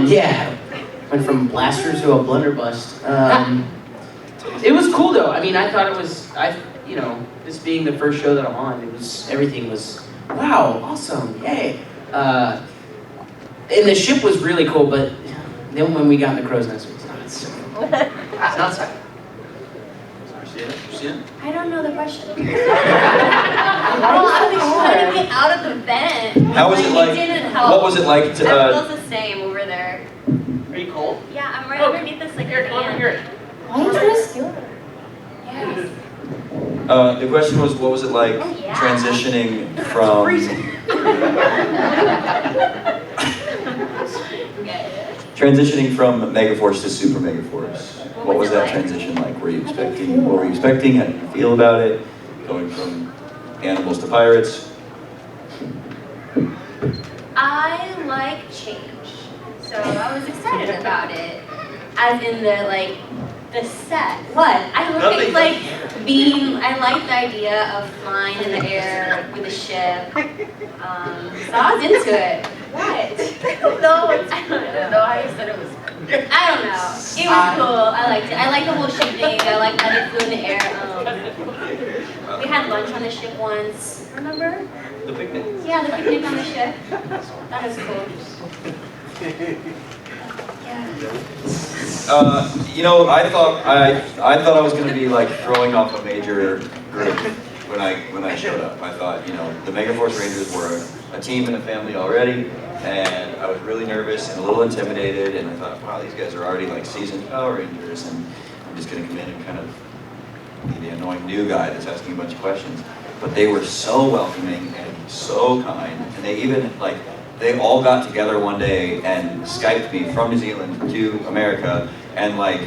Yeah. Went from blasters to a blunderbuss. It was cool though. I mean, I thought it was, you know, this being the first show that I'm on, everything was, wow, awesome, yay. And the ship was really cool, but then when we got in the crow's nest, it was not so cool. It's not so cool. Christina? I don't know the question. Well, I was trying to get out of the vent. How was it like? It didn't help. What was it like to? It feels the same over there. Are you cold? Yeah, I'm right underneath this like Here, come over here. Why are you trying to steal it? Yes. The question was, what was it like transitioning from? Transitioning from MegaForce to Super MegaForce. What was that transition like? What were you expecting? How did you feel about it? Going from animals to pirates? I like change, so I was excited about it. As in the set. What? I like being. I like the idea of flying in the air with a ship. So I was into it. What? No, I don't know how you said it was. I don't know. It was cool. I liked it. I like the whole ship thing. I like that it flew in the air. We had lunch on the ship once. Remember? The picnic? Yeah, the picnic on the ship. That was cool. You know, I thought I was going to be like throwing off a major group, when I showed up. I thought, you know, the MegaForce Rangers were a team and a family already, and I was really nervous and a little intimidated, and I thought, wow, these guys are already like seasoned Power Rangers, and I'm just gonna come in and kind of be the annoying new guy that's asking a bunch of questions. But they were so welcoming and so kind, and they even, like, they all got together one day and Skyped me from New Zealand to America, and like,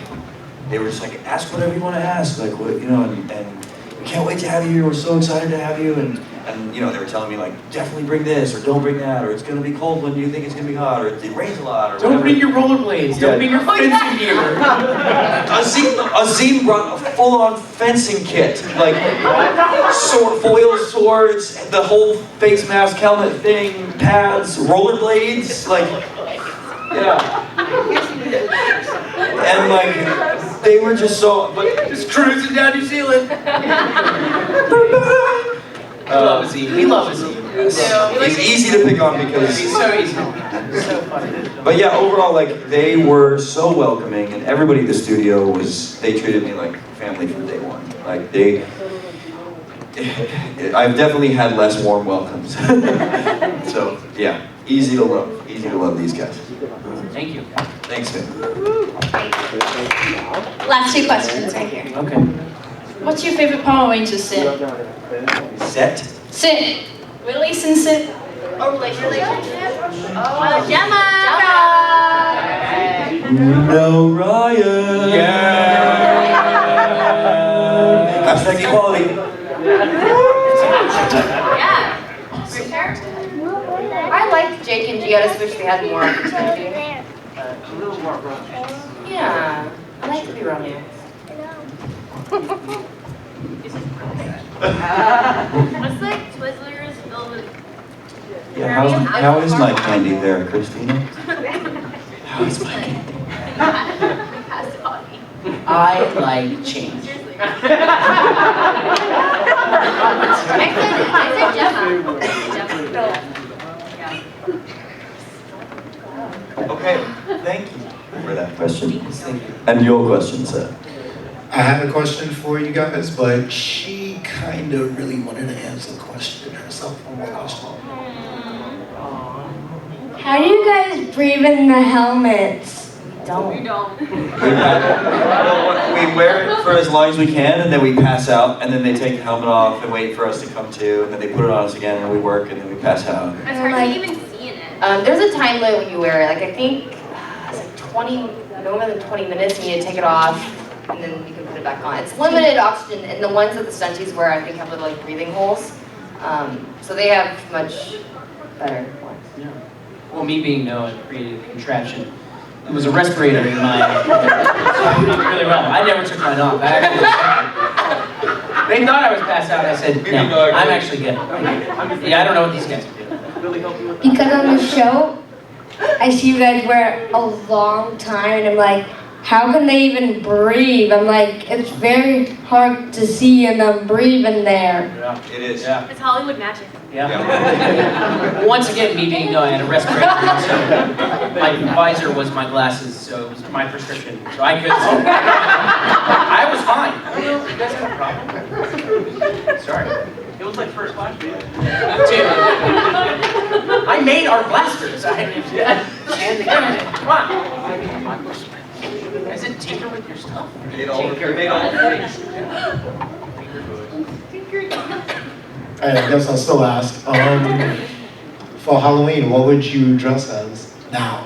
they were just like, ask whatever you want to ask, like, what, you know, and we can't wait to have you, we're so excited to have you, and you know, they were telling me like, definitely bring this, or don't bring that, or it's gonna be cold when you think it's gonna be hot, or it rains a lot, or Don't whatever. bring your rollerblades, don't bring your fencing gear. Azim brought a full-on fencing kit, like foil swords, the whole face mask, helmet thing, pads, rollerblades, like, yeah. And like, they were just so, but just cruising down New Zealand. I love Azim. We love Azim. He's easy to pick on because He's so easy. So funny. But yeah, overall, like, they were so welcoming, and everybody at the studio they treated me like family from day one. Like, I've definitely had less warm welcomes. So yeah, easy to love these guys. Thank you. Thanks, man. Last two questions right here. Okay. What's your favorite Power Ranger set? Sit. Release and sit. Oh, relationship. Oh, Gemma! No, Ryan. Yeah. Hashtag equality. Yeah, for sure. I liked Jake and Gia, just wish we had more opportunity. A little more romance. Yeah, I like to be romance. What's like Twizzlers filled with... Yeah, how is my candy there, Christina? How is my candy? Pass it on me. I like change. I said Gemma. Okay, thank you for that question. And your question, sir. I have a question for you guys, but she kind of really wanted to answer the question herself. One more question. How do you guys breathe in the helmets? We don't. We wear it for as long as we can, and then we pass out, and then they take the helmet off and wait for us to come to, and then they put it on us again, and we work, and then we pass out. It's hard to even see in it. There's a time limit when you wear it. Like, I think it's like 20, no more than 20 minutes, you need to take it off, and then you can put it back on. It's limited oxygen, and the ones that the stunties wear, I think, have little like breathing holes. So they have much better ones. Yeah. Well, me being Noah created a contraption. It was a respirator in my. So I'm doing really well. I never took mine off. They thought I was passed out. I said, no, I'm actually good. Yeah, I don't know what these guys are doing. Because on the show, I see you guys wear it a long time, and I'm like, how can they even breathe? I'm like, it's very hard to see and breathe in there. Yeah, it is. Yeah. It's Hollywood magic. Yeah. Once again, me being Noah, I had a respirator, so my visor was my glasses, so it was my prescription. So I could. I was fine. You guys have a problem? Sorry. It was like first class, dude. I made our blasters. Come on. Guys didn't tinker with your stuff. Made all the Alright, I guess I'll still ask. For Halloween, what would you dress as now?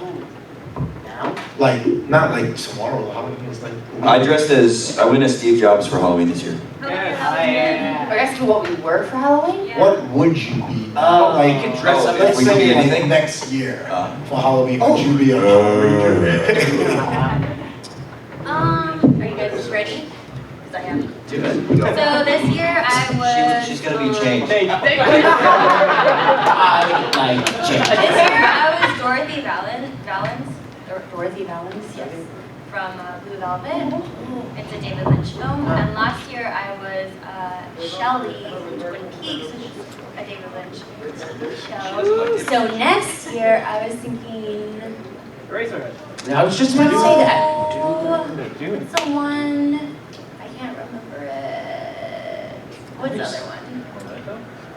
Like, not like tomorrow. Halloween is like. I went as Steve Jobs for Halloween this year. Are you asking what we were for Halloween? Yeah. What would you be? Oh, like, we can dress up. Let's we could be say like anything? next year for Halloween, would you be a Power Ranger? Are you guys ready? Because I am. Do it. So this year I was. She's gonna be changed. I like change. This year I was Dorothy Valens. Dorothy Valens, yes. From Blue Velvet. It's a David Lynch film. And last year I was Shelley from Twin Peaks, which is a David Lynch show. So next year I was thinking. Eraserhead. I was just about to say that. Someone. I can't remember it. What's the other one?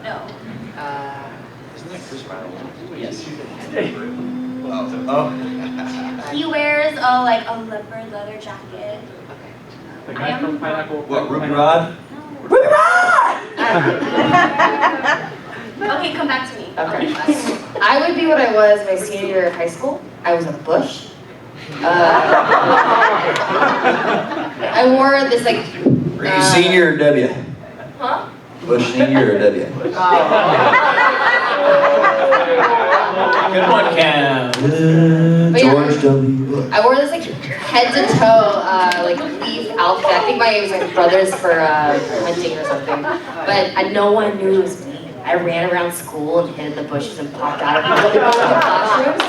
No. Isn't that Chris Riley? Yes. Oh. He wears a leopard leather jacket. The guy from Pineapple. What, Ruby Rod? Okay, come back to me. Okay. I would be what I was my senior year of high school. I was a bush. I wore this like. Are you senior or W? Huh? Bush senior or W? Good one, Cam. But yeah, George W. Bush. I wore this like head to toe like leaf outfit. I think it was my brother's for hunting or something. But no one knew it was me. I ran around school and hid in the bushes and popped out of the classrooms.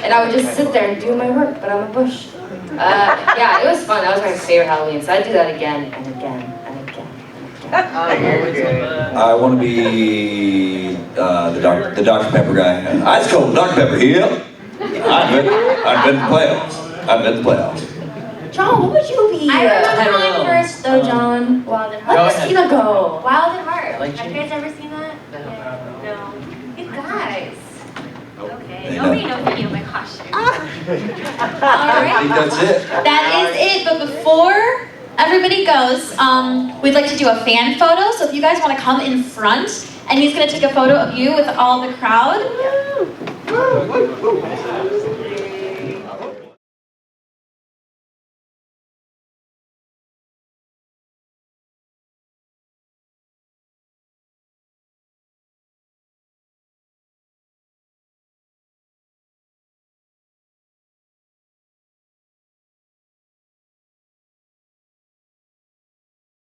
And I would just sit there and do my work, but I'm a bush. Yeah, it was fun. That was my favorite Halloween. So I'd do that again and again and again and again. I want to be the Dr. Pepper guy. Ice cold Dr. Pepper here. I've been to the playoffs. I've been to the playoffs. John, what would you be? I remember mine first though, John. Wild at Heart. Let Christina go. Wild at Heart. Like Have you guys ever seen that? No. You guys. Okay. They Nobody know. knows any of my costumes. I think that's it. That is it, but before everybody goes, we'd like to do a fan photo, so if you guys want to come in front, and he's going to take a photo of you with all the crowd.